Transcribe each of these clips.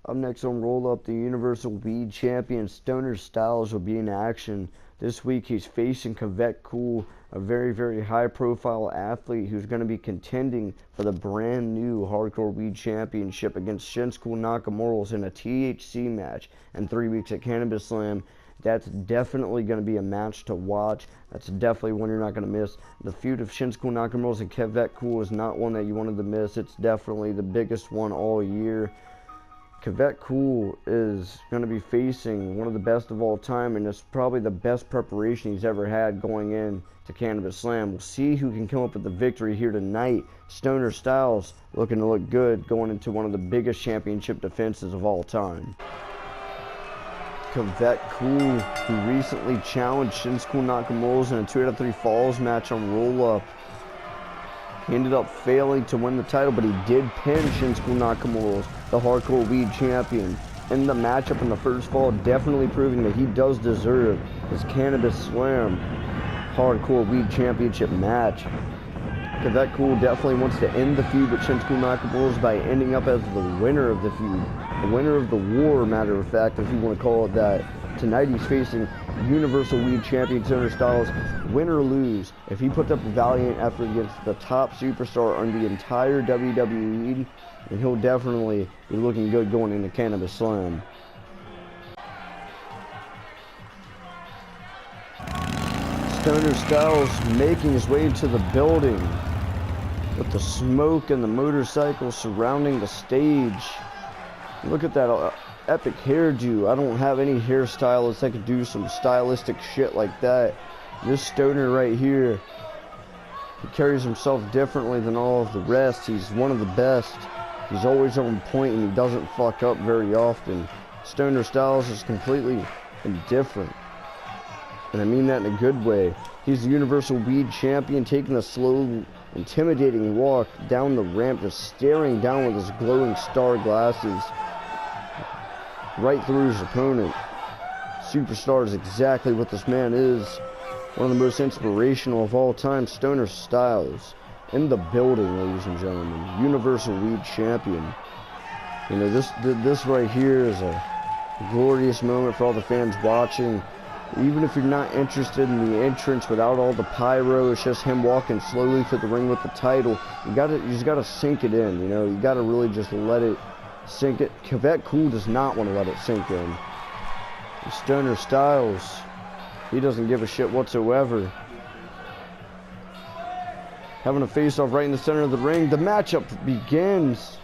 Up next on Roll Up, the Universal WWEED champion Stoner Styles will be in action. This week he's facing Kevek Kool, a very high-profile athlete who's going to be contending for the brand new Hardcore WWEED Championship against Shinsuke Nakamura in a THC match in 3 weeks at Cannabis Slam. That's definitely going to be a match to watch. That's definitely one you're not going to miss. The feud of Shinsuke Nakamura and Kevek Kool is not one that you wanted to miss. It's definitely the biggest one all year. Kevek Kool is going to be facing one of the best of all time, and it's probably the best preparation he's ever had going in to Cannabis Slam. We'll see who can come up with the victory here tonight. Stoner Styles looking to look good going into one of the biggest championship defenses of all time. Kevek Kool, who recently challenged Shinsuke Nakamura in a 2 out of 3 falls match on Roll Up. He ended up failing to win the title, but he did pin Shinsuke Nakamura, the Hardcore WWEED champion, in the matchup in the first fall, definitely proving that he does deserve his Cannabis Slam Hardcore WWEED championship match. Kevek Kool definitely wants to end the feud with Shinsuke Nakamura by ending up as the winner of the feud, the winner of the war, matter of fact, if you want to call it that. Tonight he's facing Universal WWEED champion Stoner Styles. Win or lose, if he puts up a valiant effort against the top superstar on the entire WWE, then he'll definitely be looking good going into Cannabis Slam. Stoner Styles making his way to the building with the smoke and the motorcycle surrounding the stage. Look at that epic hairdo. I don't have any hairstylists that could do some stylistic shit like that. This stoner right here, he carries himself differently than all of the rest. He's one of the best. He's always on point and he doesn't fuck up very often. Stoner Styles is completely indifferent, and I mean that in a good way. He's the Universal WWEED champion, taking a slow, intimidating walk down the ramp, just staring down with his glowing star glasses right through his opponent. Superstar is exactly what this man is. One of the most inspirational of all time. Stoner Styles in the building, ladies and gentlemen. Universal WWEED champion. You know, this right here is a glorious moment for all the fans watching. Even if you're not interested in the entrance without all the pyro, it's just him walking slowly to the ring with the title. You just gotta sink it in, you know. You gotta really just let it sink it. Kevek Kool does not want to let it sink in. Stoner Styles, he doesn't give a shit whatsoever. Having a face-off right in the center of the ring. The matchup begins.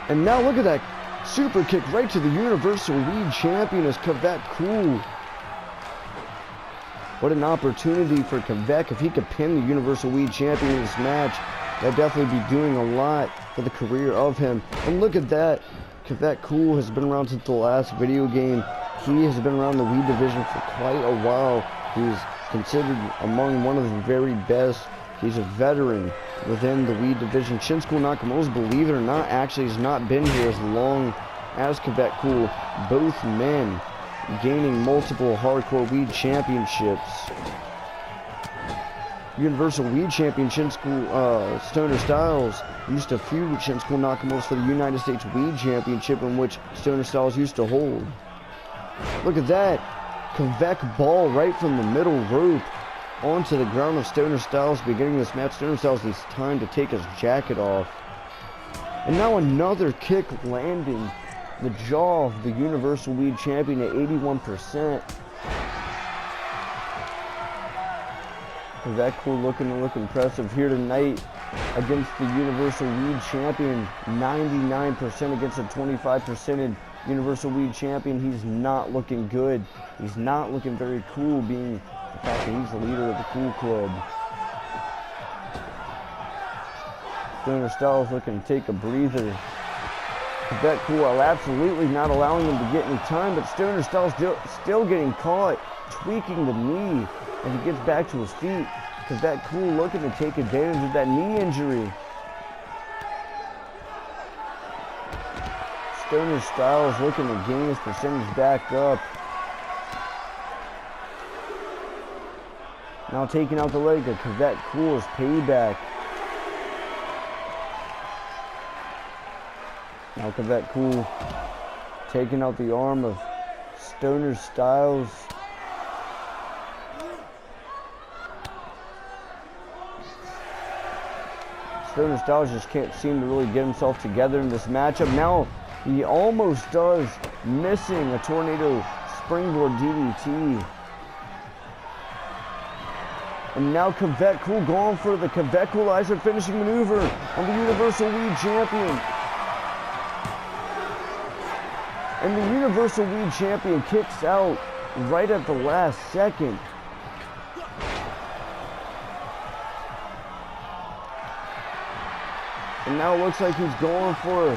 And now look at that super kick right to the Universal WWEED champion as Kevek Kool. What an opportunity for Kevek. If he could pin the Universal WWEED champion in this match, that'd definitely be doing a lot for the career of him. And look at that. Kevek Kool has been around since the last video game. He has been around the WWEED division for quite a while. He's considered among one of the very best. He's a veteran within the WWEED division. Shinsuke Nakamura, believe it or not, actually has not been here as long as Kevek Kool. Both men gaining multiple Hardcore WWEED championships. Universal WWEED champion Stoner Styles used to feud with Shinsuke Nakamura for the United States WWEED championship, in which Stoner Styles used to hold. Look at that. Kevek ball right from the middle rope onto the ground of Stoner Styles. Beginning this match, Stoner Styles needs time to take his jacket off. And now another kick landing the jaw of the Universal WWEED champion at 81%. Kevek Kool looking to look impressive here tonight against the Universal WWEED champion. 99% against a 25% Universal WWEED champion. He's not looking good. He's not looking very cool, being the fact that he's the leader of the Kool Club. Stoner Styles looking to take a breather. Kevek Kool absolutely not allowing him to get any time, but Stoner Styles still getting caught, tweaking the knee as he gets back to his feet. Kevek Kool looking to take advantage of that knee injury. Stoner Styles looking to gain his percentage back up. Now taking out the leg of Kevek Kool's payback. Now Kevek Kool taking out the arm of Stoner Styles. Stoner Styles just can't seem to really get himself together in this matchup. Now he almost does, missing a tornado springboard DDT. And now Kevek Kool going for the Kevek Koolizer finishing maneuver on the Universal WWEED Champion. And the Universal WWEED Champion kicks out right at the last second. And now it looks like he's going for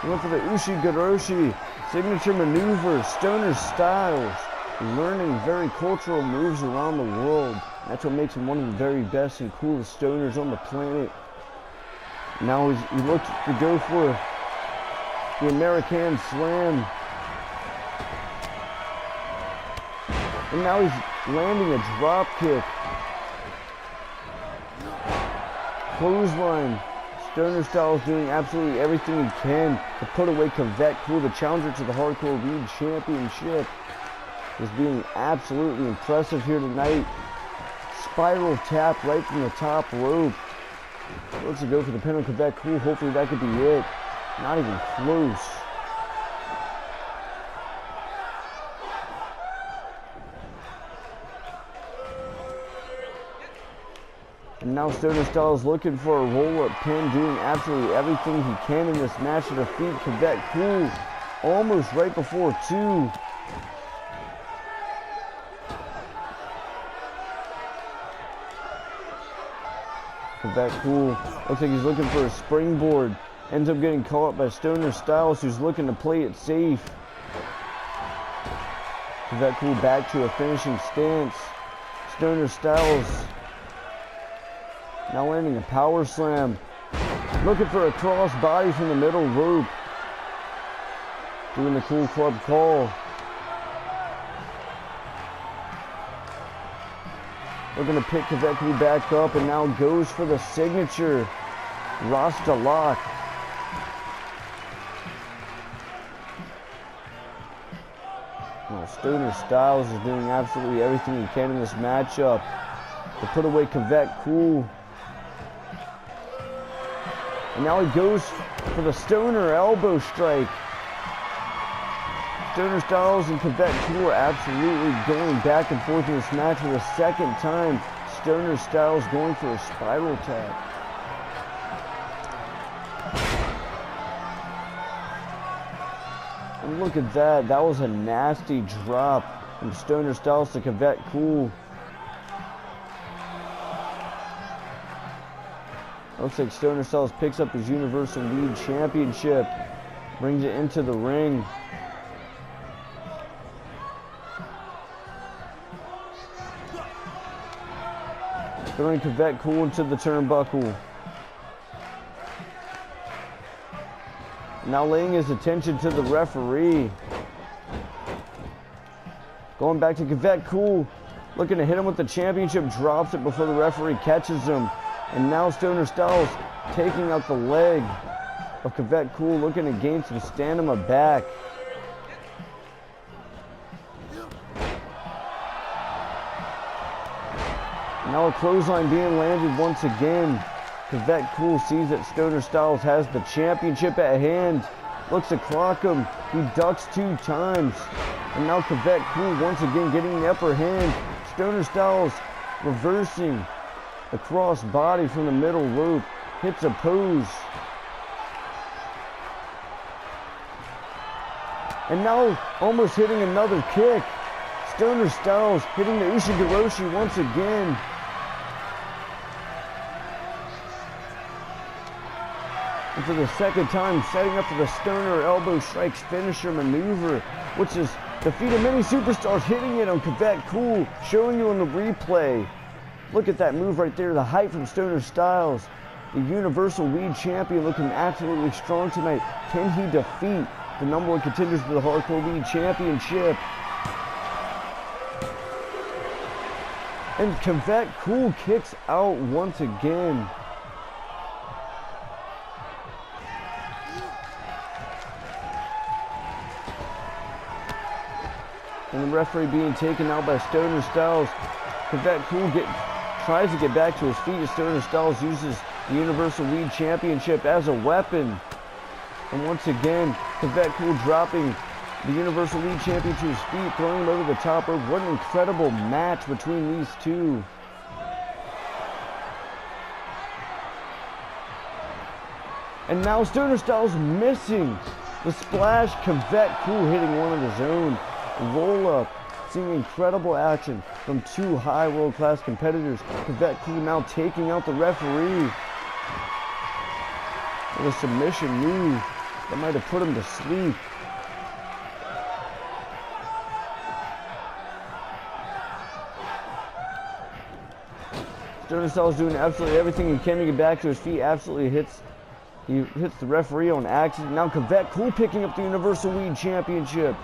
the Ushigoroshi signature maneuver. Stoner Styles learning very cultural moves around the world. That's what makes him one of the very best and coolest stoners on the planet. Now he looks to go for the American Slam. And now he's landing a drop kick. Clothesline. Stoner Styles doing absolutely everything he can to put away Kevek Kool, the challenger to the Hardcore WWEED Championship. Is being absolutely impressive here tonight. Spiral tap right from the top rope. Looks to go for the pin on Kevek Kool. Hopefully that could be it. Not even close. And now Stoner Styles looking for a roll-up pin, doing absolutely everything he can in this match to defeat Kevek Kool. Almost right before 2. Kevek Kool looks like he's looking for a springboard. Ends up getting caught by Stoner Styles, who's looking to play it safe. Kevek Kool back to a finishing stance. Stoner Styles now landing a power slam. Looking for a cross body from the middle rope. Doing the Kool Club call. Looking to pick Kevek Kool back up and now goes for the signature Rasta lock. Well, Stoner Styles is doing absolutely everything he can in this matchup to put away Kevek Kool. And now he goes for the Stoner elbow strike. Stoner Styles and Kevek Kool are absolutely going back and forth in this match for the second time. Stoner Styles going for a spiral tap. And look at that. That was a nasty drop from Stoner Styles to Kevek Kool. Looks like Stoner Styles picks up his Universal WWEED Championship. Brings it into the ring. Throwing Kevek Kool into the turnbuckle. Now laying his attention to the referee. Going back to Kevek Kool. Looking to hit him with the championship. Drops it before the referee catches him. And now Stoner Styles taking out the leg of Kevek Kool. Looking to gain some stamina back. Now a clothesline being landed once again. Kevek Kool sees that Stoner Styles has the championship at hand. Looks to clock him. He ducks 2 times. And now Kevek Kool once again getting the upper hand. Stoner Styles reversing the cross body from the middle rope. Hits a pose. And now almost hitting another kick. Stoner Styles hitting the Ushigoroshi once again. And for the second time, setting up for the Stoner elbow strikes finisher maneuver, which is defeated many superstars, hitting it on Kevek Kool, showing you on the replay. Look at that move right there, the height from Stoner Styles. The Universal WWEED Champion looking absolutely strong tonight. Can he defeat the #1 contenders for the Hardcore WWEED Championship? And Kevek Kool kicks out once again. And the referee being taken out by Stoner Styles. Kevek Kool tries to get back to his feet as Stoner Styles uses the Universal WWEED Championship as a weapon. And once again, Kevek Kool dropping the Universal WWEED Champion to his feet, throwing him over the top rope. What an incredible match between these two. And now Stoner Styles missing the splash. Kevek Kool hitting one of his own. Roll up. Seeing incredible action from two high world-class competitors. Kevek Kool now taking out the referee with a submission move that might have put him to sleep. Stoner Styles doing absolutely everything he can to get back to his feet. Absolutely hits the referee on accident. Now Kevek Kool picking up the Universal WWEED Championship.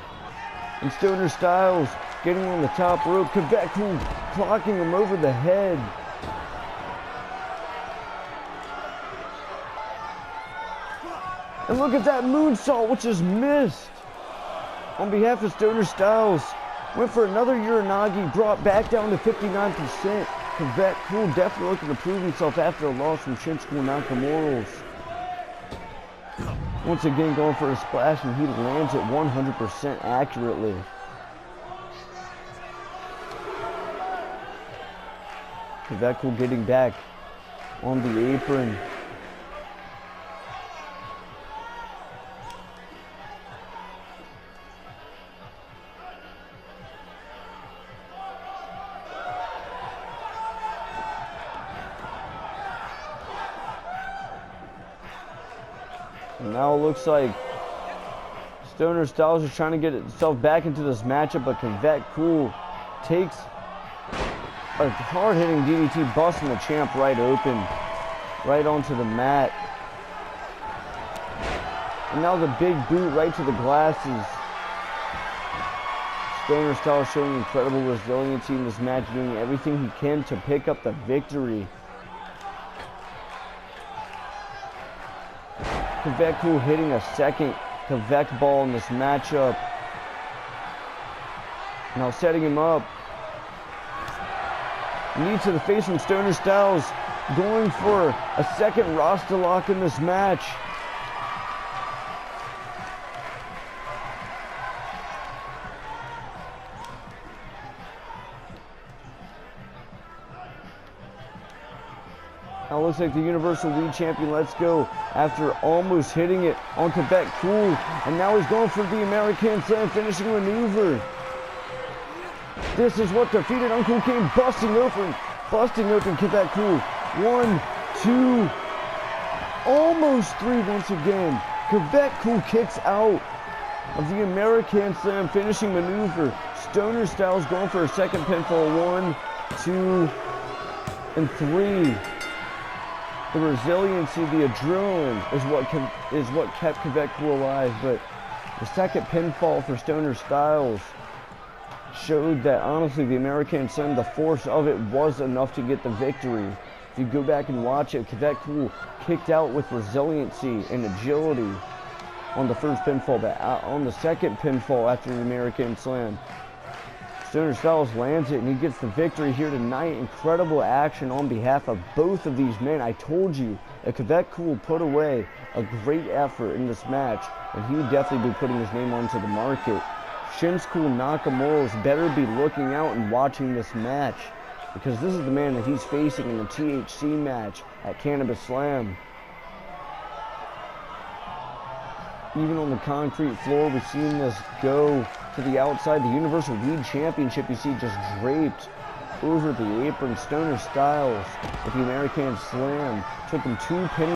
And Stoner Styles getting on the top rope. Kevek Kool clocking him over the head. And look at that moonsault, which is missed. On behalf of Stoner Styles, went for another Uranagi, brought back down to 59%. Kevek Kool definitely looking to prove himself after a loss from Shinsuke Nakamura's. Once again going for a splash, and he lands it 100% accurately. Kevek Kool getting back on the apron. And now it looks like Stoner Styles is trying to get itself back into this matchup, but Kevek Kool takes a hard-hitting DDT, busting the champ right open, right onto the mat. And now the big boot right to the glasses. Stoner Styles showing incredible resiliency in this match, doing everything he can to pick up the victory. Kevek Kool hitting a second Kevek ball in this matchup. Now setting him up. Knee to the face from Stoner Styles. Going for a second roster lock in this match. Now it looks like the Universal WWEED Champion lets go after almost hitting it on Kevek Kool. And now he's going for the American Slam finishing maneuver. This is what defeated Uncle came busting open Kevek Kool. 1, 2, almost 3 once again. Kevek Kool kicks out of the American Slam finishing maneuver. Stoner Styles going for a second pinfall. 1, 2, and 3. The resiliency, the adrenaline is what kept Kevek Kool alive. But the second pinfall for Stoner Styles showed that honestly the American Slam, the force of it was enough to get the victory. If you go back and watch it, Kevek Kool kicked out with resiliency and agility on the first pinfall, but on the second pinfall after the American Slam, Stoner Styles lands it and he gets the victory here tonight. Incredible action on behalf of both of these men. I told you that Kevek Kool put away a great effort in this match, and he would definitely be putting his name onto the market. Shinsuke Nakamura's better be looking out and watching this match, because this is the man that he's facing in the THC match at Cannabis Slam. Even on the concrete floor, we've seen this go to the outside. The Universal WWEED Championship, you see, just draped over the apron. Stoner Styles with the American Slam took him 2 pin